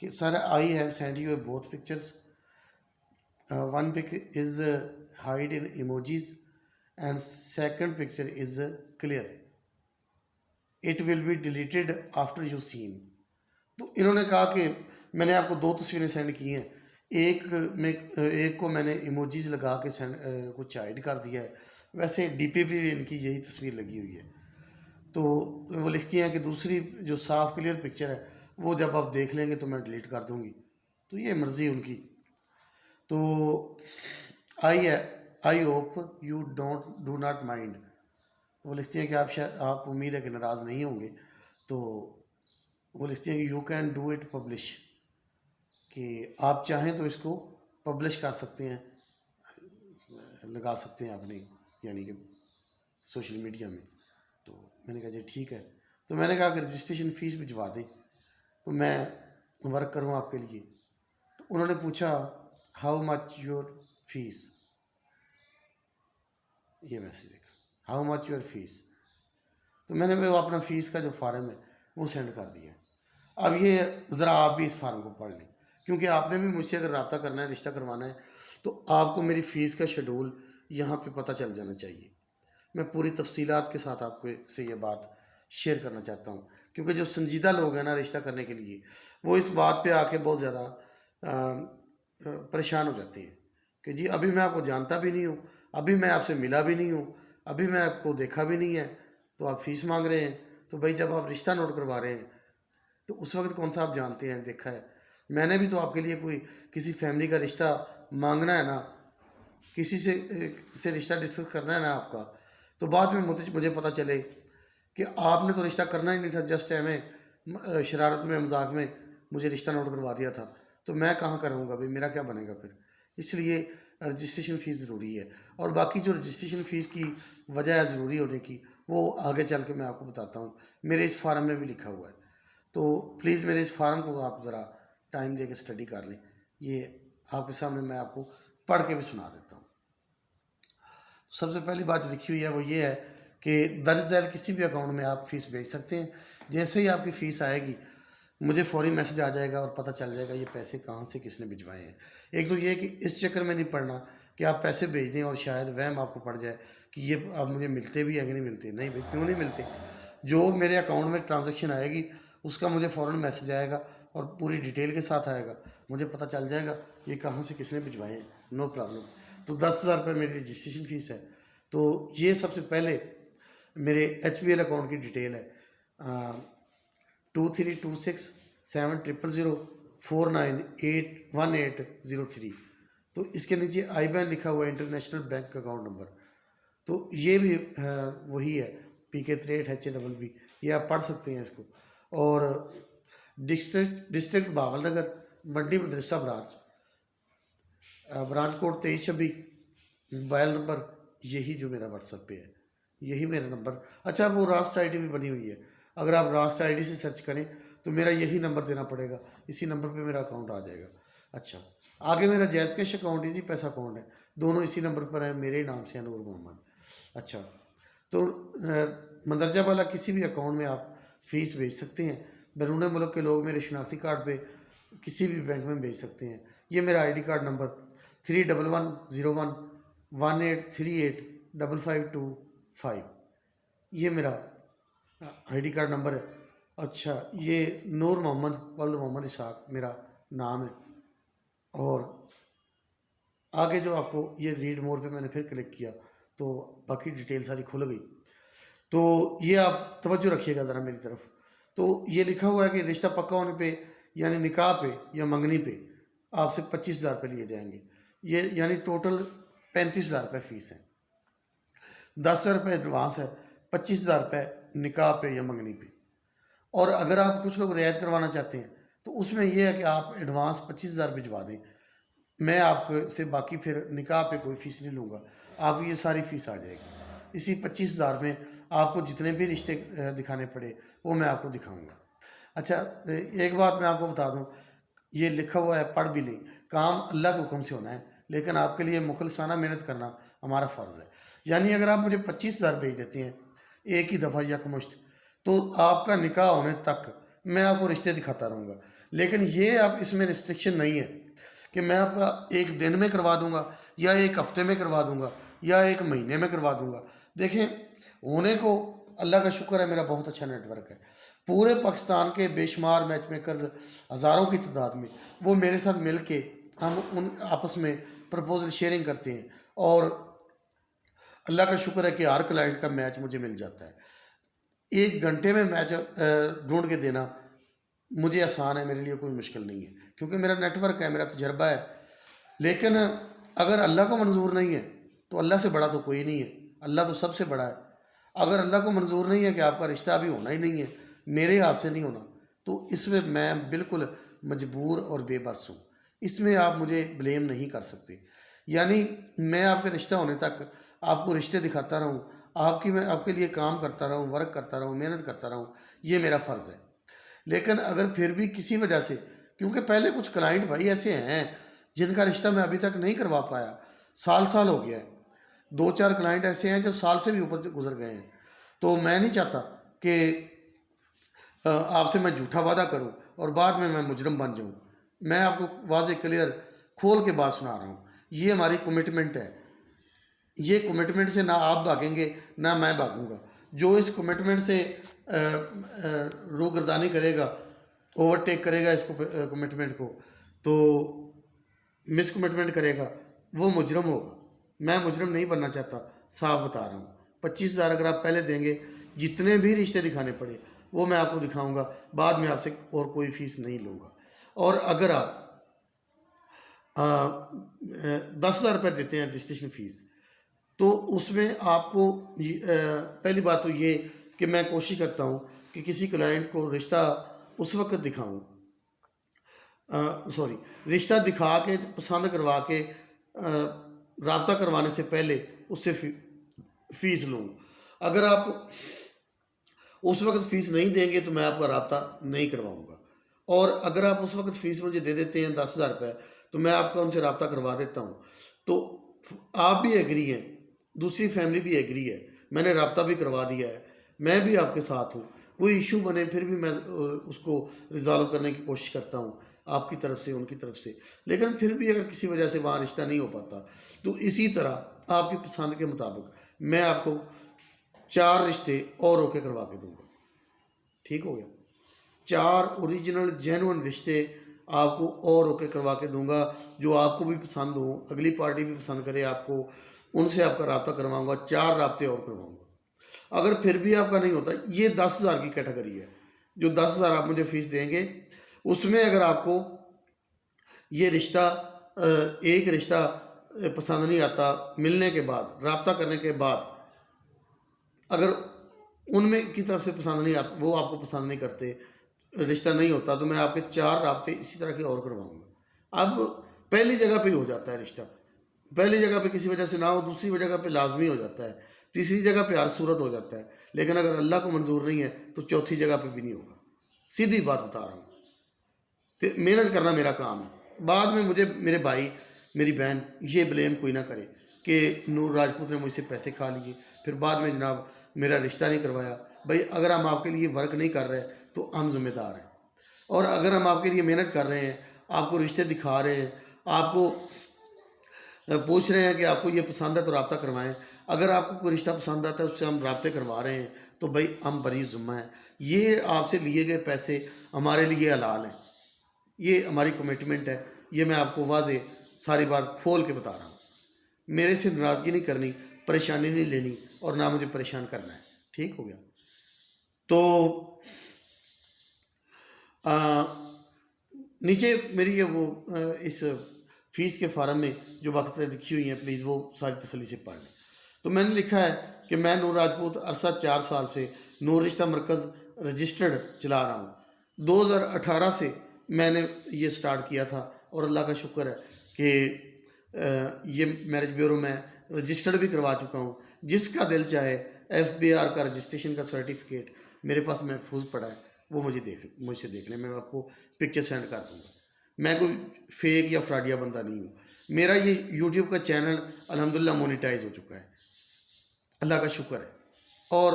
کہ sir I have sent you both pictures. One pic is hide in emojis and second picture is clear. It will be deleted after you seen. تو انہوں نے کہا کہ میں نے آپ کو 2 تصویریں سینڈ کی ہیں. ایک کو میں نے ایموجیز لگا کے کچھ ہائڈ کر دیا ہے, ویسے ڈی پی بھی ان کی یہی تصویر لگی ہوئی ہے. تو وہ لکھتی ہیں کہ دوسری جو صاف کلیئر پکچر ہے وہ جب آپ دیکھ لیں گے تو میں ڈیلیٹ کر دوں گی. تو یہ مرضی ان کی. تو I hope you do not mind. وہ لکھتی ہیں کہ آپ امید ہے کہ ناراض نہیں ہوں گے. تو وہ لکھتی ہیں کہ you can do it publish, کہ آپ چاہیں تو اس کو پبلش کر سکتے ہیں, لگا سکتے ہیں اپنی یعنی کہ سوشل میڈیا میں. تو میں نے کہا جی ٹھیک ہے. تو میں نے کہا کہ رجسٹریشن فیس بھجوا دیں تو میں ورک کروں آپ کے لیے. تو انہوں نے پوچھا ہاؤ مچ یور فیس. یہ میسیج دیکھا, ہاؤ مچ یور فیس. تو میں نے وہ اپنا فیس کا جو فارم ہے وہ سینڈ کر دیا. اب یہ ذرا آپ بھی اس فارم کو پڑھ لیں, کیونکہ آپ نے بھی مجھ سے اگر رابطہ کرنا ہے, رشتہ کروانا ہے, تو آپ کو میری فیس کا شیڈول یہاں پہ پتہ چل جانا چاہیے. میں پوری تفصیلات کے ساتھ آپ کو سے یہ بات شیئر کرنا چاہتا ہوں, کیونکہ جو سنجیدہ لوگ ہیں نا رشتہ کرنے کے لیے, وہ اس بات پہ آ کے بہت زیادہ پریشان ہو جاتے ہیں کہ جی ابھی میں آپ کو جانتا بھی نہیں ہوں, ابھی میں آپ سے ملا بھی نہیں ہوں, ابھی میں آپ کو دیکھا بھی نہیں ہے, تو آپ فیس مانگ رہے ہیں. تو بھائی جب آپ رشتہ نوٹ کروا رہے ہیں تو اس وقت کون سا آپ جانتے ہیں, دیکھا ہے. میں نے بھی تو آپ کے لیے کوئی کسی فیملی کا رشتہ مانگنا ہے نا, کسی سے رشتہ ڈسکس کرنا ہے نا آپ کا, تو بعد میں مجھے پتہ چلے کہ آپ نے تو رشتہ کرنا ہی نہیں تھا, جسٹ ہمیں شرارت میں مذاق میں مجھے رشتہ نوٹ کروا دیا تھا, تو میں کہاں کروں گا بھائی, میرا کیا بنے گا پھر. اس لیے رجسٹریشن فیس ضروری ہے. اور باقی جو رجسٹریشن فیس کی وجہ ہے ضروری ہونے کی, وہ آگے چل کے میں آپ کو بتاتا ہوں. میرے اس فارم میں بھی لکھا ہوا ہے. تو پلیز میرے اس فارم کو آپ ذرا ٹائم دے کے اسٹڈی کر لیں. یہ آپ کے سامنے میں آپ کو پڑھ کے بھی سنا دیتا ہوں. سب سے پہلی بات جو لکھی ہوئی ہے وہ یہ ہے کہ درج ذیل کسی بھی اکاؤنٹ میں آپ فیس بھیج سکتے ہیں. جیسے ہی آپ کی فیس آئے گی مجھے فوری میسج آ جائے گا اور پتہ چل جائے گا یہ پیسے کہاں سے کس نے بھجوائے ہیں. ایک تو یہ کہ اس چکر میں نہیں پڑنا کہ آپ پیسے بھیج دیں اور شاید وہم آپ کو پڑ جائے کہ یہ اب مجھے ملتے بھی ہیں کہ نہیں ملتے. نہیں بھائی, کیوں نہیں ملتے. جو میرے اکاؤنٹ میں ٹرانزیکشن آئے گی اس کا مجھے فوراً میسج آئے گا اور پوری ڈیٹیل کے ساتھ آئے گا, مجھے پتہ چل جائے گا یہ کہاں سے کس نے بھجوائے ہیں. No problem. تو 10,000 روپے میری رجسٹریشن فیس ہے. تو یہ سب سے پہلے میرے ایچ پی ایل اکاؤنٹ کی ڈیٹیل ہے 23267000491803. تو اس کے نیچے آئی بین لکھا ہوا ہے, انٹرنیشنل بینک اکاؤنٹ نمبر. تو یہ بھی وہی ہے PK63HABB. یہ آپ پڑھ سکتے ہیں اس کو. اور ڈسٹرکٹ بھاول نگر, منڈی مدرسہ برانچ کوڈ 2326, موبائل نمبر یہی جو میرا واٹس ایپ پہ ہے, یہی میرا نمبر. اچھا وہ راسٹ آئی ڈی بھی بنی ہوئی ہے, اگر آپ راسٹ آئی ڈی سے سرچ کریں تو میرا یہی نمبر دینا پڑے گا, اسی نمبر پہ میرا اکاؤنٹ آ جائے گا. اچھا آگے میرا جیز کیش اکاؤنٹ, ایزی پیسہ اکاؤنٹ ہے, دونوں اسی نمبر پر ہیں, میرے نام سے ہے نور محمد. اچھا تو مندرجہ بالا کسی بھی اکاؤنٹ میں آپ فیس بھیج سکتے ہیں. بیرون ملک کے لوگ میرے شناختی کارڈ پہ کسی بھی بینک میں بھیج سکتے ہیں. یہ میرا آئی ڈی کارڈ نمبر 311018385525, یہ میرا آئی ڈی کارڈ نمبر ہے. اچھا یہ نور محمد ولد محمد اسحاق میرا نام ہے. اور آگے جو آپ کو یہ ریڈ مور پہ میں نے پھر کلک کیا تو باقی ڈیٹیل ساری کھل گئی. تو یہ آپ توجہ رکھیے گا ذرا میری طرف. تو یہ لکھا ہوا ہے کہ رشتہ پکا ہونے پہ یعنی نکاح پہ یا منگنی پہ آپ سے 25,000 روپے لیے جائیں گے. یہ یعنی ٹوٹل 35,000 روپے فیس ہے. 10,000 روپے ایڈوانس ہے, 25,000 روپے نکاح پہ یا منگنی پہ. اور اگر آپ کچھ لوگ رعایت کروانا چاہتے ہیں تو اس میں یہ ہے کہ آپ ایڈوانس 25,000 بھجوا دیں, میں آپ سے باقی پھر نکاح پہ کوئی فیس نہیں لوں گا, آپ کی یہ ساری فیس آ جائے گی. اسی 25,000 میں آپ کو جتنے بھی رشتے دکھانے پڑے وہ میں آپ کو دکھاؤں گا. اچھا ایک بات میں آپ کو بتا دوں, یہ لکھا ہوا ہے پڑھ بھی لیں, کام اللہ کے حکم سے ہونا ہے, لیکن آپ کے لیے مخلصانہ محنت کرنا ہمارا فرض ہے. یعنی اگر آپ مجھے 25,000 بھیج دیتے ہیں ایک ہی دفعہ یکمشت, تو آپ کا نکاح ہونے تک میں آپ کو رشتے دکھاتا رہوں گا. لیکن یہ اب اس میں ریسٹرکشن نہیں ہے کہ میں آپ کا ایک دن میں کروا دوں گا یا ایک ہفتے میں کروا دوں گا یا ایک مہینے میں کروا دوں گا. دیکھیں ہونے کو اللہ کا شکر ہے میرا بہت اچھا نیٹ ورک ہے. پورے پاکستان کے بے شمار میچ میکرز ہزاروں کی تعداد میں وہ میرے ساتھ مل کے ہم ان آپس میں پرپوزل شیئرنگ کرتے ہیں اور اللہ کا شکر ہے کہ ہر کلائنٹ کا میچ مجھے مل جاتا ہے. 1 گھنٹے میں میچ ڈھونڈ کے دینا مجھے آسان ہے, میرے لیے کوئی مشکل نہیں ہے کیونکہ میرا نیٹ ورک ہے, میرا تجربہ ہے. لیکن اگر اللہ کو منظور نہیں ہے تو اللہ سے بڑا تو کوئی نہیں ہے, اللہ تو سب سے بڑا ہے. اگر اللہ کو منظور نہیں ہے کہ آپ کا رشتہ ابھی ہونا ہی نہیں ہے, میرے ہاتھ سے نہیں ہونا, تو اس میں بالکل مجبور اور بے بس ہوں. اس میں آپ مجھے بلیم نہیں کر سکتے. یعنی میں آپ کے رشتہ ہونے تک آپ کو رشتے دکھاتا رہوں, میں آپ کے لیے کام کرتا رہوں, ورک کرتا رہوں, محنت کرتا رہوں, یہ میرا فرض ہے. لیکن اگر پھر بھی کسی وجہ سے, کیونکہ پہلے کچھ کلائنٹ بھائی ایسے ہیں جن کا رشتہ میں ابھی تک نہیں کروا پایا, سال ہو گیا ہے. 2-4 کلائنٹ ایسے ہیں جو سال سے بھی اوپر گزر گئے ہیں. تو میں نہیں چاہتا کہ آپ سے میں جھوٹا وعدہ کروں اور بعد میں مجرم بن جاؤں. میں آپ کو واضح کلیئر کھول کے بات سنا رہا ہوں. یہ ہماری کمٹمنٹ ہے. یہ کمٹمنٹ سے نہ آپ بھاگیں گے نہ میں بھاگوں گا. جو اس کمٹمنٹ سے روگردانی کرے گا, اوورٹیک کرے گا اس کو کمٹمنٹ کو, تو مس کمٹمنٹ کرے گا, وہ مجرم ہوگا. میں مجرم نہیں بننا چاہتا, صاف بتا رہا ہوں. 25,000 اگر آپ پہلے دیں گے, جتنے بھی رشتے دکھانے پڑے وہ میں آپ کو دکھاؤں گا, بعد میں آپ سے اور کوئی فیس نہیں لوں گا. اور اگر آپ 10,000 روپے دیتے ہیں رجسٹریشن فیس, تو اس میں آپ کو پہلی بات تو یہ کہ میں کوشش کرتا ہوں کہ کسی کلائنٹ کو رشتہ اس وقت دکھاؤں, رشتہ دکھا کے پسند کروا کے رابطہ کروانے سے پہلے اس سے فیس لوں. اگر آپ اس وقت فیس نہیں دیں گے تو میں آپ کا رابطہ نہیں کرواؤں گا. اور اگر آپ اس وقت فیس مجھے دے دیتے ہیں 10,000 روپے, تو میں آپ کا ان سے رابطہ کروا دیتا ہوں. تو آپ بھی ایگری ہیں, دوسری فیملی بھی ایگری ہے, میں نے رابطہ بھی کروا دیا ہے, میں بھی آپ کے ساتھ ہوں. کوئی ایشو بنے پھر بھی میں اس کو ریزالو کرنے کی کوشش کرتا ہوں, آپ کی طرف سے ان کی طرف سے. لیکن پھر بھی اگر کسی وجہ سے وہاں رشتہ نہیں ہو پاتا, تو اسی طرح آپ کی پسند کے مطابق میں آپ کو 4 رشتے اور روکے کروا کے دوں گا. ٹھیک ہو گیا؟ 4 اوریجنل جینوئن رشتے آپ کو اور روکے کروا کے دوں گا, جو آپ کو بھی پسند ہوں, اگلی پارٹی بھی پسند کرے آپ کو, ان سے آپ کا رابطہ کرواؤں گا. 4 رابطے اور کرواؤں گا. اگر پھر بھی آپ کا نہیں ہوتا, یہ 10,000 کی کیٹیگری ہے. جو 10,000 آپ مجھے فیس دیں گے, اس میں اگر آپ کو یہ رشتہ ایک رشتہ پسند نہیں آتا, ملنے کے بعد, رابطہ کرنے کے بعد, اگر ان میں کی طرف سے پسند نہیں آتا, وہ آپ کو پسند نہیں کرتے, رشتہ نہیں ہوتا, تو میں آپ کے 4 رابطے اسی طرح کے اور کرواؤں گا. اب پہلی جگہ پہ ہی ہو جاتا ہے رشتہ, پہلی جگہ پہ کسی وجہ سے نہ ہو, دوسری جگہ پہ لازمی ہو جاتا ہے, تیسری جگہ پہ ہر صورت ہو جاتا ہے. لیکن اگر اللہ کو منظور نہیں ہے تو چوتھی جگہ پہ بھی نہیں ہوگا. سیدھی بات بتا رہا ہوں. محنت کرنا میرا کام ہے. بعد میں مجھے میرے بھائی میری بہن یہ بلیم کوئی نہ کرے کہ نور راجپوت نے مجھ سے پیسے کھا لیے, پھر بعد میں جناب میرا رشتہ نہیں کروایا. بھائی اگر ہم آپ کے لیے ورک نہیں کر رہے تو ہم ذمہ دار ہیں, اور اگر ہم آپ کے لیے محنت کر رہے ہیں, آپ کو رشتے دکھا رہے ہیں, آپ کو پوچھ رہے ہیں کہ آپ کو یہ پسند ہے تو رابطہ کروائیں, اگر آپ کو کوئی رشتہ پسند آتا ہے اس سے ہم رابطے کروا رہے ہیں, تو بھائی ہم بری ذمہ ہیں. یہ آپ سے لیے گئے پیسے ہمارے لیے حلال ہیں, یہ ہماری کمٹمنٹ ہے. یہ میں آپ کو واضح ساری بات کھول کے بتا رہا ہوں. میرے سے ناراضگی نہیں کرنی, پریشانی نہیں لینی, اور نہ مجھے پریشان کرنا ہے. ٹھیک ہو گیا؟ تو نیچے میری یہ وہ اس فیس کے فارم میں جو وقت لکھی ہوئی ہیں, پلیز وہ ساری تسلی سے پڑھ لیں. تو میں نے لکھا ہے کہ میں نور راجپوت عرصہ 4 سال سے نور رشتہ مرکز رجسٹرڈ چلا رہا ہوں. 2018 سے میں نے یہ سٹارٹ کیا تھا, اور اللہ کا شکر ہے کہ یہ میرج بیورو میں رجسٹرڈ بھی کروا چکا ہوں. جس کا دل چاہے FBR کا رجسٹریشن کا سرٹیفکیٹ میرے پاس محفوظ پڑا ہے, وہ مجھ سے دیکھ لیں. میں آپ کو پکچر سینڈ کر دوں گا. میں کوئی فیک یا فراڈیا بندہ نہیں ہوں. میرا یہ یوٹیوب کا چینل الحمدللہ مونیٹائز ہو چکا ہے, اللہ کا شکر ہے. اور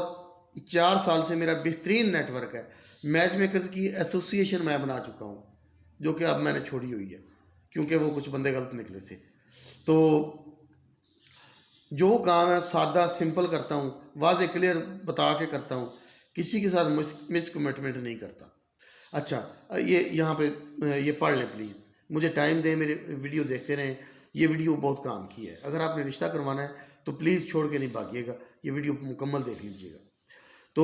4 سال سے میرا بہترین نیٹ ورک ہے. میچ میکرز کی ایسوسی ایشن میں بنا چکا ہوں. جو کہ اب میں نے چھوڑی ہوئی ہے کیونکہ وہ کچھ بندے غلط نکلے تھے. تو جو کام ہے سادہ سمپل کرتا ہوں, واضح کلیئر بتا کے کرتا ہوں, کسی کے ساتھ مس کمٹمنٹ نہیں کرتا. اچھا یہ یہاں پہ یہ پڑھ لیں پلیز, مجھے ٹائم دیں, میرے ویڈیو دیکھتے رہیں. یہ ویڈیو بہت کام کی ہے. اگر آپ نے رشتہ کروانا ہے تو پلیز چھوڑ کے نہیں بھاگیے گا, یہ ویڈیو مکمل دیکھ لیجیے گا. تو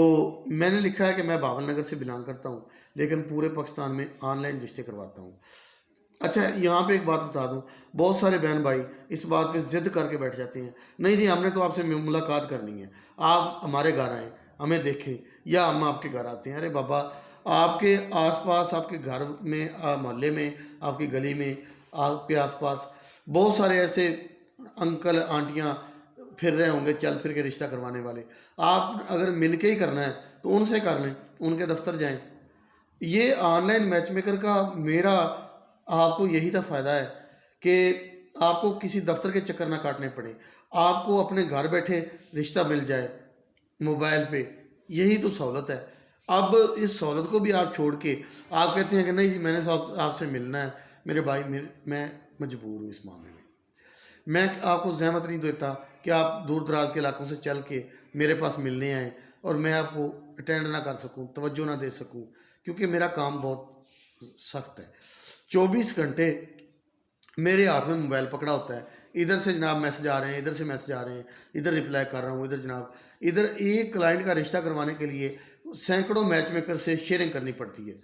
میں نے لکھا ہے کہ میں باول نگر سے بلانگ کرتا ہوں لیکن پورے پاکستان میں آن لائن رشتے کرواتا ہوں. اچھا یہاں پہ ایک بات بتا دوں, بہت سارے بہن بھائی اس بات پہ ضد کر کے بیٹھ جاتے ہیں, نہیں جی ہم نے تو آپ سے ملاقات کرنی ہے, آپ ہمارے گھر آئیں, ہمیں دیکھیں, یا ہم آپ کے گھر آتے ہیں. ارے بابا, آپ کے آس پاس, آپ کے گھر میں, محلے میں, آپ کی گلی میں, آپ کے آس پاس بہت سارے ایسے انکل آنٹیاں پھر رہے ہوں گے چل پھر کے رشتہ کروانے والے. آپ اگر مل کے ہی کرنا ہے تو ان سے کر لیں, ان کے دفتر جائیں. یہ آن لائن میچ میکر کا میرا آپ کو یہی تو فائدہ ہے کہ آپ کو کسی دفتر کے چکر نہ کاٹنے پڑے, آپ کو اپنے گھر بیٹھے رشتہ مل جائے موبائل پہ. یہی تو سہولت ہے. اب اس سہولت کو بھی آپ چھوڑ کے آپ کہتے ہیں کہ نہیں جی میں نے آپ سے ملنا ہے. میرے بھائی میں مجبور ہوں اس معاملے میں. میں آپ کو زحمت نہیں دیتا کہ آپ دور دراز کے علاقوں سے چل کے میرے پاس ملنے آئیں اور میں آپ کو اٹینڈ نہ کر سکوں, توجہ نہ دے سکوں, کیونکہ میرا کام بہت سخت ہے. 24 گھنٹے میرے ہاتھ میں موبائل پکڑا ہوتا ہے. ادھر سے جناب میسج آ رہے ہیں, ادھر سے میسج آ رہے ہیں, ادھر رپلائی کر رہا ہوں, ادھر جناب ادھر ایک کلائنٹ کا رشتہ کروانے کے لیے سینکڑوں میچ میکر سے شیئرنگ کرنی پڑتی ہے,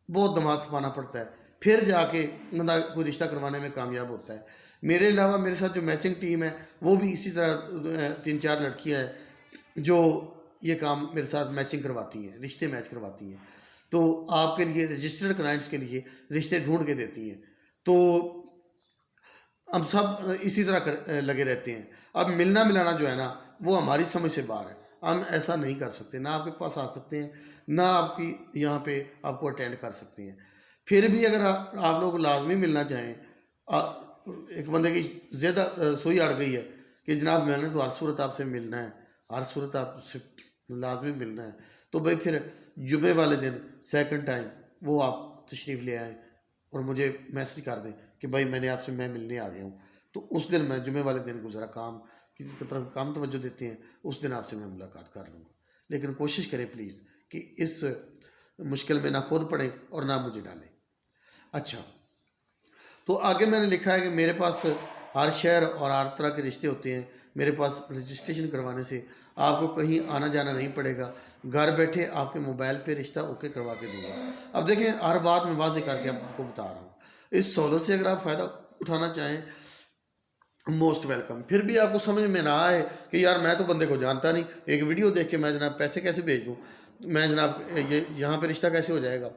بہت دماغ کھپانا پڑتا ہے, پھر جا کے بندہ کوئی رشتہ کروانے میں کامیاب ہوتا ہے. میرے علاوہ میرے ساتھ جو میچنگ ٹیم ہے وہ بھی اسی طرح 3-4 لڑکیاں ہیں جو یہ کام میرے ساتھ میچنگ کرواتی ہیں, رشتے میچ کرواتی ہیں. تو آپ کے لیے رجسٹرڈ کلائنٹس کے لیے رشتے ڈھونڈ کے دیتی ہیں. تو ہم سب اسی طرح لگے رہتے ہیں. اب ملنا ملانا جو ہے نا وہ ہماری سمجھ سے باہر ہے. ہم ایسا نہیں کر سکتے, نہ آپ کے پاس آ سکتے ہیں, نہ آپ کی یہاں پہ آپ کو اٹینڈ کر سکتے ہیں. پھر بھی اگر آپ لوگ لازمی ملنا چاہیں, ایک بندے کی زیادہ سوئی اڑ گئی ہے کہ جناب میں نے تو ہر صورت آپ سے ملنا ہے, ہر صورت آپ سے لازمی ملنا ہے, تو بھائی پھر جمعے والے دن سیکنڈ ٹائم وہ آپ تشریف لے آئیں اور مجھے میسج کر دیں کہ بھائی میں ملنے آ گیا ہوں. تو اس دن میں جمعے والے دن کو ذرا کام کسی کی طرف کام توجہ دیتے ہیں, اس دن آپ سے میں ملاقات کر لوں گا. لیکن کوشش کریں پلیز کہ اس مشکل میں نہ خود پڑیں اور نہ مجھے ڈالیں. اچھا تو آگے میں نے لکھا ہے کہ میرے پاس ہر شہر اور ہر طرح کے رشتے ہوتے ہیں. میرے پاس رجسٹریشن کروانے سے آپ کو کہیں آنا جانا نہیں پڑے گا, گھر بیٹھے آپ کے موبائل پہ رشتہ اوکے کروا کے دوں گا. اب دیکھیں ہر بات میں واضح کر کے آپ کو بتا رہا ہوں. اس سہولت سے اگر آپ فائدہ اٹھانا چاہیں موسٹ ویلکم. پھر بھی آپ کو سمجھ میں نہ آئے کہ یار میں تو بندے کو جانتا نہیں, ایک ویڈیو دیکھ کے میں جناب پیسے کیسے بھیج دوں, میں جناب یہاں پہ رشتہ کیسے ہو جائے گا,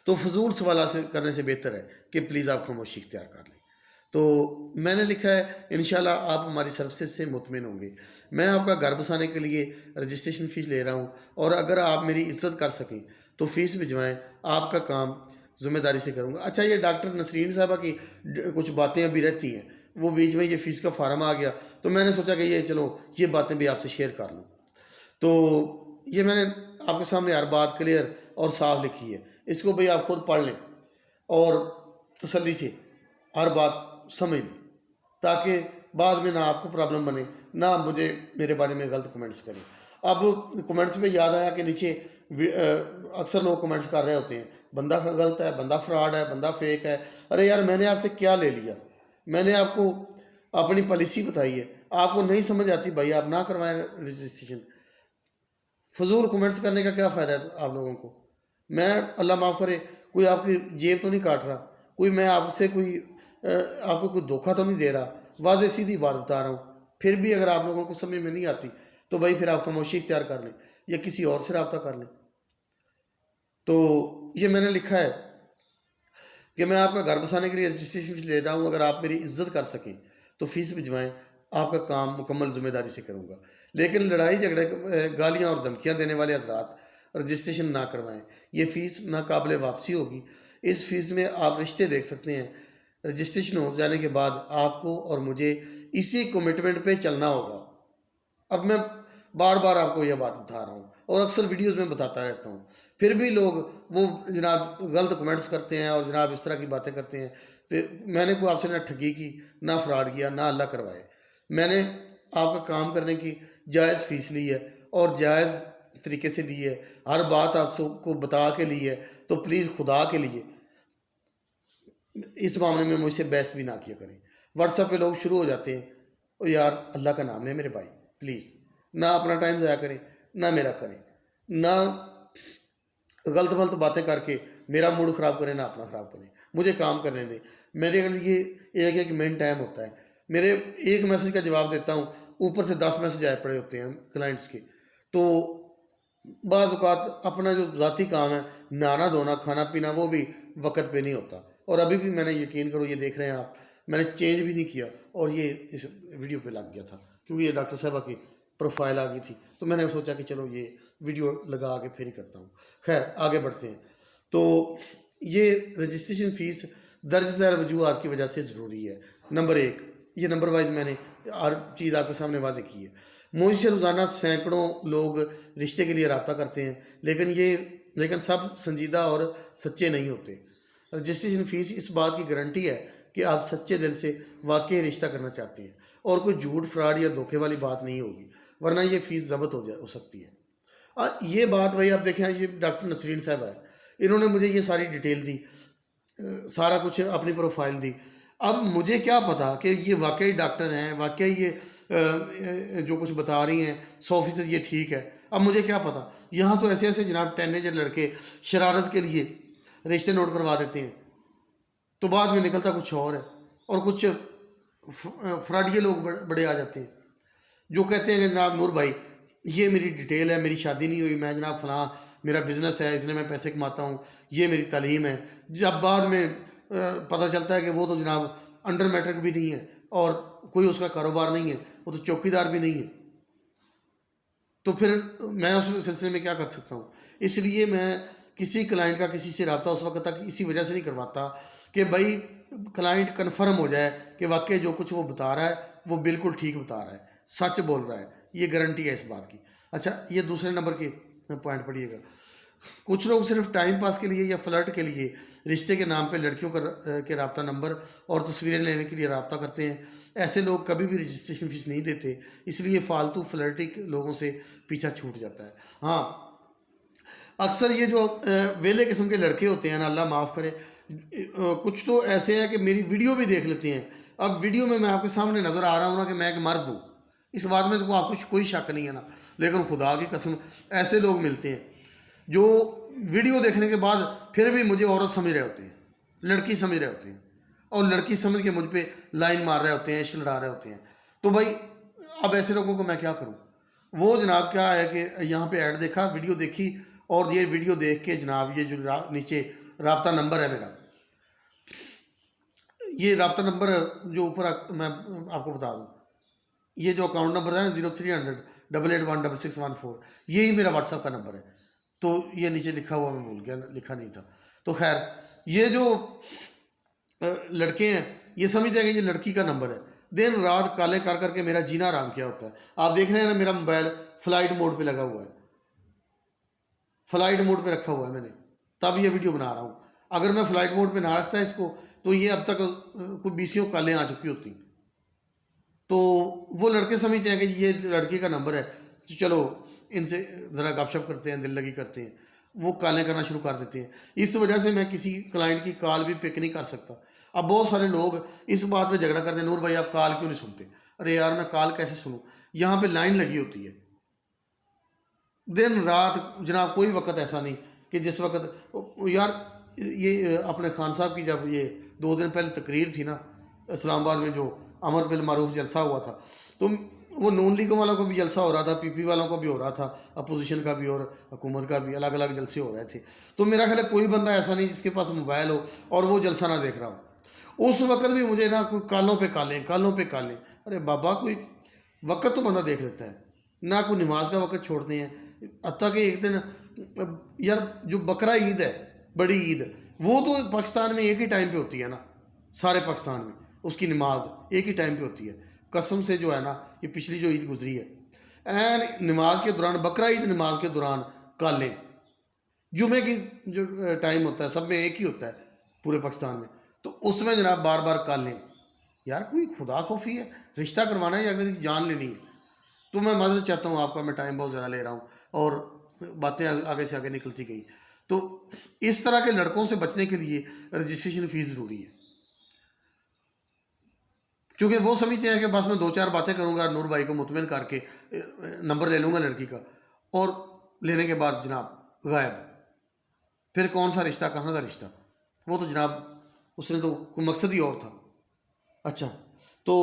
تو فضول سوالات سے کرنے سے بہتر ہے کہ پلیز آپ خاموشی اختیار کر لیں. تو میں نے لکھا ہے انشاءاللہ آپ ہماری سروسز سے مطمئن ہوں گے. میں آپ کا گھر بسانے کے لیے رجسٹریشن فیس لے رہا ہوں, اور اگر آپ میری عزت کر سکیں تو فیس بھجوائیں, آپ کا کام ذمہ داری سے کروں گا. اچھا یہ ڈاکٹر نسرین صاحبہ کی کچھ باتیں ابھی رہتی ہیں, وہ بیچ میں یہ فیس کا فارم آ گیا تو میں نے سوچا کہ یہ چلو یہ باتیں بھی آپ سے شیئر کر لوں. تو یہ میں نے آپ کے سامنے ہر بات کلیئر اور صاف لکھی ہے. اس کو بھئی آپ خود پڑھ لیں اور تسلی سے ہر بات سمجھ لیں, تاکہ بعد میں نہ آپ کو پرابلم بنے نہ مجھے میرے بارے میں غلط کمنٹس کریں. اب کمنٹس میں یاد آیا کہ نیچے اکثر لوگ کمنٹس کر رہے ہوتے ہیں بندہ غلط ہے, بندہ فراڈ ہے, بندہ فیک ہے. ارے یار میں نے آپ سے کیا لے لیا, میں نے آپ کو اپنی پالیسی بتائی ہے, آپ کو نہیں سمجھ آتی بھائی آپ نہ کروائیں رجسٹریشن. فضول کمنٹس کرنے کا کیا فائدہ ہے آپ لوگوں کو. میں اللہ معاف کرے کوئی آپ کی جیب تو نہیں کاٹ رہا, کوئی میں آپ سے آپ کو کوئی دھوکہ تو نہیں دے رہا, واضح سیدھی بات بتا رہا ہوں. پھر بھی اگر آپ لوگوں کو سمجھ میں نہیں آتی تو بھائی پھر آپ خاموشی اختیار کر لیں یا کسی اور سے رابطہ کر لیں. تو یہ میں نے لکھا ہے کہ میں آپ کا گھر بسانے کے لیے رجسٹریشن لے رہا ہوں, اگر آپ میری عزت کر سکیں تو فیس بھجوائیں, آپ کا کام مکمل ذمہ داری سے کروں گا. لیکن لڑائی جھگڑے گالیاں اور دھمکیاں دینے والے حضرات رجسٹریشن نہ کروائیں, یہ فیس ناقابل واپسی ہوگی. اس فیس میں آپ رشتے دیکھ سکتے ہیں. رجسٹریشن ہو جانے کے بعد آپ کو اور مجھے اسی کمٹمنٹ پہ چلنا ہوگا. اب میں بار بار آپ کو یہ بات بتا رہا ہوں اور اکثر ویڈیوز میں بتاتا رہتا ہوں، پھر بھی لوگ وہ جناب غلط کمنٹس کرتے ہیں اور جناب اس طرح کی باتیں کرتے ہیں. تو میں نے کوئی آپ سے نہ ٹھگی کی، نہ فراڈ کیا، نہ اللہ کروائے. میں نے آپ کا کام کرنے کی جائز فیس لی ہے اور جائز طریقے سے لی ہے، ہر بات آپ کو بتا کے لی ہے. تو پلیز خدا کے لیے اس معاملے میں مجھ سے بحث بھی نہ کیا کریں. واٹس ایپ پہ لوگ شروع ہو جاتے ہیں، او یار اللہ کا نام ہے میرے بھائی، پلیز نہ اپنا ٹائم ضائع کریں، نہ میرا کریں، نہ غلط غلط باتیں کر کے میرا موڈ خراب کریں، نہ اپنا خراب کریں. مجھے کام کرنے دیں. میرے لیے ایک مین ٹائم ہوتا ہے. میرے ایک میسج کا جواب دیتا ہوں، اوپر سے 10 میسج آئے پڑے ہوتے ہیں کلائنٹس کے. تو بعض اوقات اپنا جو ذاتی کام ہے، نہانا دھونا کھانا پینا، وہ بھی وقت پہ نہیں ہوتا. اور ابھی بھی میں نے یقین کرو، یہ دیکھ رہے ہیں آپ، میں نے چینج بھی نہیں کیا اور یہ اس ویڈیو پہ لگ گیا تھا کیونکہ یہ ڈاکٹر صاحبہ کی پروفائل آ گئی تھی. تو میں نے سوچا کہ چلو یہ ویڈیو لگا کے پھر ہی کرتا ہوں. خیر آگے بڑھتے ہیں. تو یہ رجسٹریشن فیس درج ذیل وجوہات کی وجہ سے ضروری ہے. نمبر 1، یہ نمبر وائز میں نے ہر چیز آپ کے سامنے واضح کی ہے. مجھ سے روزانہ سینکڑوں لوگ رشتے کے لیے رابطہ کرتے ہیں، لیکن سب سنجیدہ اور سچے نہیں ہوتے. رجسٹریشن فیس اس بات کی گارنٹی ہے کہ آپ سچے دل سے واقعی رشتہ کرنا چاہتے ہیں اور کوئی جھوٹ فراڈ یا دھوکے والی بات نہیں ہوگی، ورنہ یہ فیس ضبط ہو سکتی ہے. یہ بات بھائی آپ دیکھیں، یہ ڈاکٹر نسرین صاحب ہے، انہوں نے مجھے یہ ساری ڈیٹیل دی، سارا کچھ اپنی پروفائل دی. اب مجھے کیا پتا کہ یہ واقعی ڈاکٹر ہیں، واقعی یہ جو کچھ بتا رہی ہیں 100% یہ ٹھیک ہے. اب مجھے کیا پتا، یہاں تو ایسے ایسے جناب ٹینیجر لڑکے شرارت کے لیے رشتے نوٹ کروا دیتے ہیں، تو بعد میں نکلتا کچھ اور ہے. اور کچھ فراڈیے لوگ بڑے آ جاتے ہیں جو کہتے ہیں کہ جناب نور بھائی یہ میری ڈیٹیل ہے، میری شادی نہیں ہوئی، میں جناب فلاں میرا بزنس ہے، اس لیے میں پیسے کماتا ہوں، یہ میری تعلیم ہے. جب بعد میں پتہ چلتا ہے کہ وہ تو جناب انڈر میٹرک بھی نہیں ہے اور کوئی اس کا کاروبار نہیں ہے، وہ تو چوکی دار بھی نہیں ہے، تو پھر میں اس سلسلے میں کیا کر سکتا ہوں. اس لیے میں کسی کلائنٹ کا کسی سے رابطہ اس وقت تک اسی وجہ سے نہیں کرواتا کہ بھائی کلائنٹ کنفرم ہو جائے کہ واقعی جو کچھ وہ بتا رہا ہے وہ بالکل ٹھیک بتا رہا ہے، سچ بول رہا ہے. یہ گارنٹی ہے اس بات کی. اچھا یہ دوسرے نمبر کے پوائنٹ پڑھیے گا. کچھ لوگ صرف ٹائم پاس کے لیے یا فلرٹ کے لیے رشتے کے نام پہ لڑکیوں کے رابطہ نمبر اور تصویریں لینے کے لیے رابطہ کرتے ہیں. ایسے لوگ کبھی بھی رجسٹریشن فیس نہیں دیتے، اس لیے فالتو فلرٹک لوگوں سے پیچھا چھوٹ جاتا ہے. ہاں اکثر یہ جو ویلے قسم کے لڑکے ہوتے ہیں نا، اللہ معاف کرے، کچھ تو ایسے ہیں کہ میری ویڈیو بھی دیکھ لیتے ہیں. اب ویڈیو میں آپ کے سامنے نظر آ رہا ہوں نا کہ میں ایک مرد ہوں، اس بات میں تو آپ کو کوئی شک نہیں ہے نا، لیکن خدا کی قسم ایسے لوگ ملتے ہیں جو ویڈیو دیکھنے کے بعد پھر بھی مجھے عورت سمجھ رہے ہوتے ہیں، لڑکی سمجھ رہے ہوتے ہیں، اور لڑکی سمجھ کے مجھ پہ لائن مار رہے ہوتے ہیں، عشق لڑا رہے ہوتے ہیں. تو بھائی اب ایسے لوگوں کو میں کیا کروں؟ وہ جناب کیا ہے کہ یہاں پہ ایڈ دیکھا، ویڈیو دیکھی، اور یہ ویڈیو دیکھ کے جناب یہ جو نیچے رابطہ نمبر ہے میرا، یہ رابطہ نمبر جو اوپر میں آپ کو بتا دوں، یہ جو اکاؤنٹ نمبر ہے 0300881614، یہی میرا واٹس ایپ کا نمبر ہے. تو یہ نیچے لکھا ہوا میں بھول گیا، لکھا نہیں تھا. تو خیر یہ جو لڑکے ہیں یہ سمجھتے ہیں کہ یہ لڑکی کا نمبر ہے، دن رات کالے کر کر کے میرا جینا آرام کیا ہوتا ہے. آپ دیکھ رہے ہیں نا میرا موبائل فلائٹ موڈ پہ لگا ہوا ہے، فلائٹ موڈ پہ رکھا ہوا ہے میں نے، تب یہ ویڈیو بنا رہا ہوں. اگر میں فلائٹ موڈ پہ نہ رکھتا اس کو تو یہ اب تک کوئی 20 کالیں آ چکی ہوتی. تو وہ لڑکے سمجھتے ہیں کہ یہ لڑکی کا نمبر ہے، چلو ان سے ذرا گپ شپ کرتے ہیں، دل لگی کرتے ہیں، وہ کالیں کرنا شروع کر دیتے ہیں. اس وجہ سے میں کسی کلائنٹ کی کال بھی پک نہیں کر سکتا. اب بہت سارے لوگ اس بات پہ جھگڑا کرتے ہیں، نور بھائی آپ کال کیوں نہیں سنتے؟ ارے یار میں کال کیسے سنوں؟ یہاں پہ لائن لگی ہوتی ہے دن رات جناب، کوئی وقت ایسا نہیں کہ جس وقت یار یہ اپنے خان صاحب کی جب یہ 2 دن پہلے تقریر تھی نا اسلام آباد میں، جو امر بالمعروف جلسہ ہوا تھا، تو وہ نون لیگ والوں کو بھی جلسہ ہو رہا تھا، پی پی والوں کو بھی ہو رہا تھا، اپوزیشن کا بھی اور حکومت کا بھی، الگ الگ جلسے ہو رہے تھے. تو میرا خیال ہے کوئی بندہ ایسا نہیں جس کے پاس موبائل ہو اور وہ جلسہ نہ دیکھ رہا ہو. اس وقت بھی مجھے نا کوئی کالوں پہ کالیں. ارے بابا کوئی وقت تو بندہ دیکھ لیتا ہے نہ، کوئی نماز کا وقت چھوڑتے ہیں. حتیٰ کہ ایک دن یار جو بقرہ عید ہے، بڑی عید، وہ تو پاکستان میں ایک ہی ٹائم پہ ہوتی ہے نا، سارے پاکستان میں اس کی نماز ایک ہی ٹائم پہ ہوتی ہے. قسم سے جو ہے نا، یہ پچھلی جو عید گزری ہے نماز کے دوران، بقرہ عید نماز کے دوران کالیں، جمعے کی جو ٹائم ہوتا ہے سب میں ایک ہی ہوتا ہے پورے پاکستان میں، تو اس میں جناب بار بار کالیں. یار کوئی خدا خوفی ہے، رشتہ کروانا ہے یا اگر جان لینی ہے. تو میں معذرت چاہتا ہوں آپ کا، میں ٹائم بہت زیادہ لے رہا ہوں اور باتیں آگے سے آگے نکلتی گئی. تو اس طرح کے لڑکوں سے بچنے کے لیے رجسٹریشن فیس ضروری ہے، کیونکہ وہ سمجھتے ہیں کہ بس میں 2-4 باتیں کروں گا نور بھائی کو مطمئن کر کے نمبر لے لوں گا لڑکی کا، اور لینے کے بعد جناب غائب. پھر کون سا رشتہ، کہاں کا رشتہ؟ وہ تو جناب اس نے تو کوئی مقصد ہی اور تھا. اچھا، تو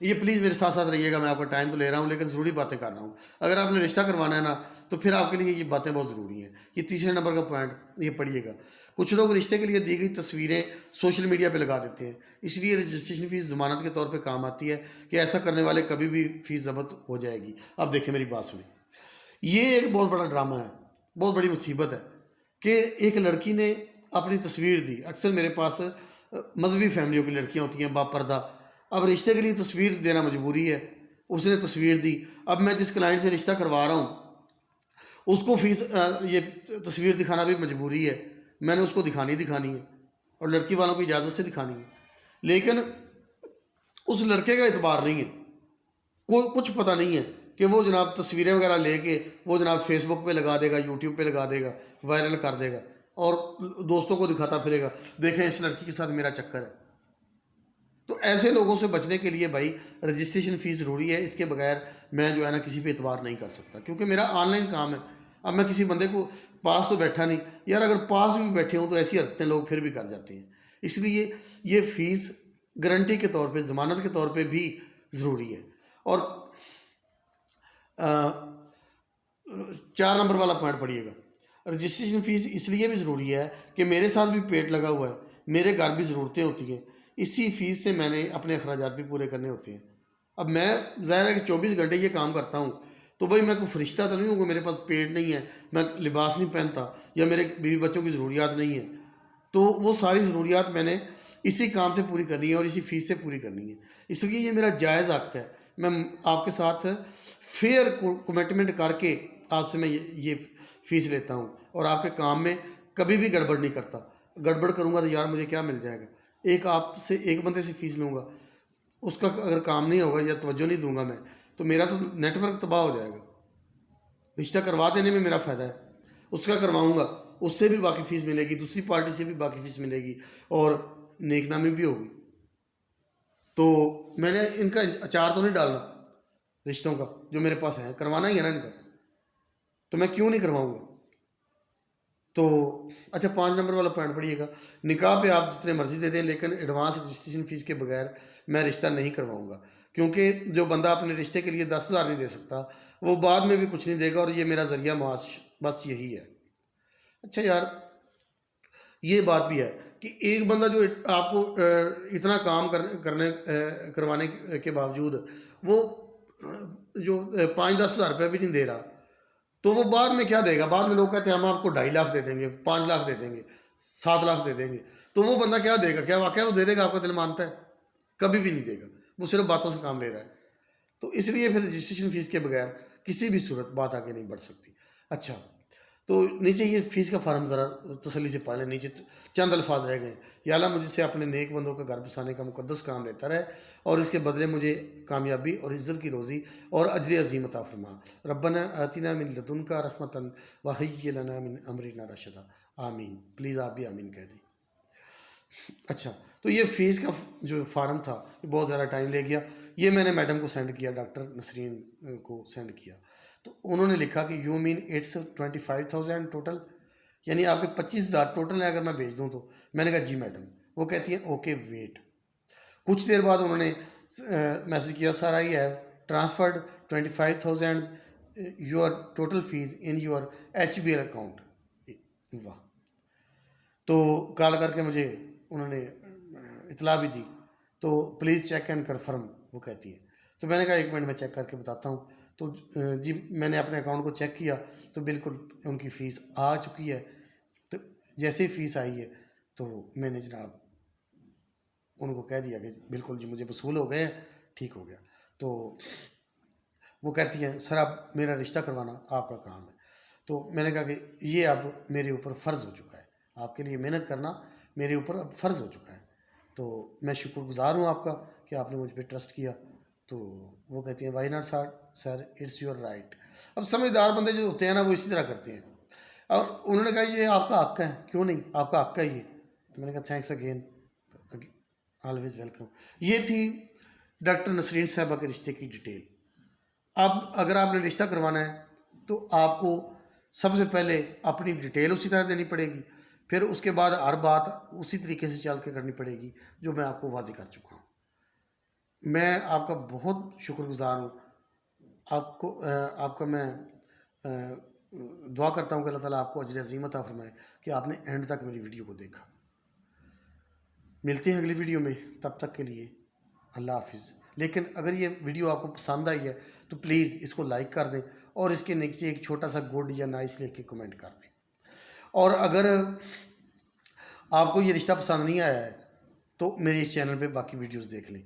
یہ پلیز میرے ساتھ ساتھ رہیے گا، میں آپ کا ٹائم تو لے رہا ہوں لیکن ضروری باتیں کر رہا ہوں. اگر آپ نے رشتہ کروانا ہے نا تو پھر آپ کے لیے یہ باتیں بہت ضروری ہیں. یہ تیسرے نمبر کا پوائنٹ یہ پڑھیے گا. کچھ لوگ رشتے کے لیے دی گئی تصویریں سوشل میڈیا پہ لگا دیتے ہیں، اس لیے رجسٹریشن فیس ضمانت کے طور پہ کام آتی ہے کہ ایسا کرنے والے کبھی بھی فیس ضبط ہو جائے گی. اب دیکھیں میری بات سنیں، یہ ایک بہت بڑا ڈرامہ ہے، بہت بڑی مصیبت ہے کہ ایک لڑکی نے اپنی تصویر دی. اکثر میرے پاس مذہبی فیملیوں کی لڑکیاں ہوتی ہیں با پردہ، اب رشتے کے لیے تصویر دینا مجبوری ہے. اس نے تصویر دی. اب میں جس کلائنٹ سے رشتہ کروا رہا ہوں اس کو فیس یہ تصویر دکھانا بھی مجبوری ہے، میں نے اس کو دکھانی ہے اور لڑکی والوں کی اجازت سے دکھانی ہے. لیکن اس لڑکے کا اعتبار نہیں ہے، کوئی کچھ پتہ نہیں ہے کہ وہ جناب تصویریں وغیرہ لے کے وہ جناب فیس بک پہ لگا دے گا، یوٹیوب پہ لگا دے گا، وائرل کر دے گا اور دوستوں کو دکھاتا پھرے گا دیکھیں اس لڑکی کے ساتھ میرا چکر ہے. تو ایسے لوگوں سے بچنے کے لیے بھائی رجسٹریشن فیس ضروری ہے. اس کے بغیر میں جو ہے نا کسی پہ اعتبار نہیں کر سکتا، کیونکہ میرا آن لائن کام ہے. اب میں کسی بندے کو پاس تو بیٹھا نہیں یار، اگر پاس بھی بیٹھے ہوں تو ایسی حرکتیں لوگ پھر بھی کر جاتے ہیں. اس لیے یہ فیس گارنٹی کے طور پہ، ضمانت کے طور پہ بھی ضروری ہے. اور 4 نمبر والا پوائنٹ پڑھیے گا. رجسٹریشن فیس اس لیے بھی ضروری ہے کہ میرے ساتھ بھی پیٹ لگا ہوا ہے، میرے گھر بھی ضرورتیں ہوتی ہیں، اسی فیس سے میں نے اپنے اخراجات بھی پورے کرنے ہوتے ہیں. اب میں ظاہر ہے کہ 24 گھنٹے یہ کام کرتا ہوں تو بھائی میں کوئی فرشتہ تو نہیں ہوں کہ میرے پاس پیٹ نہیں ہے، میں لباس نہیں پہنتا یا میرے بیوی بچوں کی ضروریات نہیں ہیں. تو وہ ساری ضروریات میں نے اسی کام سے پوری کرنی ہے اور اسی فیس سے پوری کرنی ہے. اس لیے یہ میرا جائز حق ہے، میں آپ کے ساتھ فیئر کمٹمنٹ کر کے آپ سے میں یہ فیس لیتا ہوں اور آپ کے کام میں کبھی بھی گڑبڑ نہیں کرتا. گڑبڑ کروں گا تو یار مجھے کیا مل جائے گا؟ آپ سے ایک بندے سے فیس لوں گا، اس کا اگر کام نہیں ہوگا یا توجہ نہیں دوں گا میں تو میرا تو نیٹ ورک تباہ ہو جائے گا. رشتہ کروا دینے میں میرا فائدہ ہے، اس کا کرواؤں گا اس سے بھی باقی فیس ملے گی، دوسری پارٹی سے بھی باقی فیس ملے گی اور نیک نامی بھی ہوگی. تو میں نے ان کا اچار تو نہیں ڈالنا رشتوں کا جو میرے پاس ہے، کروانا ہی ہے نا ان کا، تو میں کیوں نہیں کرواؤں گا؟ تو اچھا 5 نمبر والا پوائنٹ پڑھیے گا. نکاح پہ آپ جتنے مرضی دے دیں لیکن ایڈوانس رجسٹریشن فیس کے بغیر میں رشتہ نہیں کرواؤں گا، کیونکہ جو بندہ اپنے رشتے کے لیے 10,000 نہیں دے سکتا وہ بعد میں بھی کچھ نہیں دے گا، اور یہ میرا ذریعہ معاش بس یہی ہے. اچھا یار یہ بات بھی ہے کہ ایک بندہ جو آپ کو اتنا کام کروانے کے باوجود وہ جو 5-10 ہزار روپے بھی نہیں دے رہا تو وہ بعد میں کیا دے گا؟ بعد میں لوگ کہتے ہیں ہم آپ کو 2.5 لاکھ دے دیں گے، 5 لاکھ دے دیں گے، 7 لاکھ دے دیں گے. تو وہ بندہ کیا دے گا؟ کیا واقعہ وہ دے دے گا؟ آپ کا دل مانتا ہے؟ کبھی بھی نہیں دے گا، وہ صرف باتوں سے کام لے رہا ہے. تو اس لیے پھر رجسٹریشن فیس کے بغیر کسی بھی صورت بات آگے نہیں بڑھ سکتی. اچھا تو نیچے یہ فیس کا فارم ذرا تسلی سے پڑھ لیں، نیچے چند الفاظ رہ گئے. یا اللہ مجھ سے اپنے نیک بندوں کا گھر بسانے کا مقدس کام لیتا رہے اور اس کے بدلے مجھے کامیابی اور عزت کی روزی اور اجر عظیم عطا فرما. ربنا آتنا من لدنک رحمتا وہیئ لنا من امرنا رشدا. آمین. پلیز آپ بھی آمین کہہ دیں. اچھا تو یہ فیس کا جو فارم تھا یہ بہت زیادہ ٹائم لے گیا. یہ میں نے میڈم کو سینڈ کیا، ڈاکٹر نسرین کو سینڈ کیا، تو انہوں نے لکھا کہ یو مین اٹس 25,000 ٹوٹل، یعنی آپ کے 25,000 ٹوٹل ہیں اگر میں بھیج دوں تو. میں نے کہا جی میڈم. وہ کہتی ہیں اوکے ویٹ. کچھ دیر بعد انہوں نے میسج کیا sir I have transferred 25,000 your total fees in your HBL account. واہ. تو کال کر کے مجھے انہوں نے اطلاع بھی دی. تو پلیز چیک اینڈ کنفرم وہ کہتی ہے. تو میں نے کہا 1 منٹ میں چیک کر کے بتاتا ہوں. تو جی میں نے اپنے اکاؤنٹ کو چیک کیا تو بالکل ان کی فیس آ چکی ہے. تو جیسے ہی فیس آئی ہے تو میں نے جناب ان کو کہہ دیا کہ بالکل جی مجھے وصول ہو گئے ہیں، ٹھیک ہو گیا. تو وہ کہتی ہیں سر اب میرا رشتہ کروانا آپ کا کام ہے. تو میں نے کہا کہ یہ اب میرے اوپر فرض ہو چکا ہے, آپ کے لیے محنت کرنا میرے اوپر اب فرض ہو چکا ہے. تو میں شکر گزار ہوں آپ کا کہ آپ نے مجھ پہ ٹرسٹ کیا. تو وہ کہتی ہیں why not sir it's your right. اب سمجھدار بندے جو ہوتے ہیں نا وہ اسی طرح کرتے ہیں. اور انہوں نے کہا یہ آپ کا حق ہے, کیوں نہیں, آپ کا حق ہے یہ. تو میں نے کہا تھینکس اگین, آلویز ویلکم. یہ تھی ڈاکٹر نسرین صاحبہ کے رشتے کی ڈیٹیل. اب اگر آپ نے رشتہ کروانا ہے تو آپ کو سب سے پہلے اپنی ڈیٹیل اسی طرح دینی پڑے گی, پھر اس کے بعد ہر بات اسی طریقے سے چل کے کرنی پڑے گی جو میں آپ کو واضح کر چکا ہوں. میں آپ کا بہت شکر گزار ہوں. آپ کا میں دعا کرتا ہوں کہ اللہ تعالیٰ آپ کو اجر عظیم عطا فرمائے کہ آپ نے اینڈ تک میری ویڈیو کو دیکھا. ملتے ہیں اگلی ویڈیو میں, تب تک کے لیے اللہ حافظ. لیکن اگر یہ ویڈیو آپ کو پسند آئی ہے تو پلیز اس کو لائک کر دیں اور اس کے نیچے ایک چھوٹا سا گڈ یا نائس لکھ کے کمنٹ کر دیں. اور اگر آپ کو یہ رشتہ پسند نہیں آیا ہے تو میرے اس چینل پہ باقی ویڈیوز دیکھ لیں.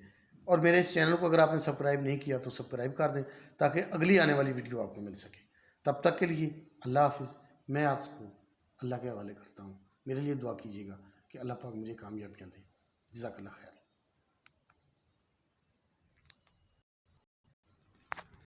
اور میرے اس چینل کو اگر آپ نے سبسکرائب نہیں کیا تو سبسکرائب کر دیں تاکہ اگلی آنے والی ویڈیو آپ کو مل سکے. تب تک کے لیے اللہ حافظ. میں آپ کو اللہ کے حوالے کرتا ہوں. میرے لیے دعا کیجیے گا کہ اللہ پاک مجھے کامیابیاں دے. جزاک اللہ خیر.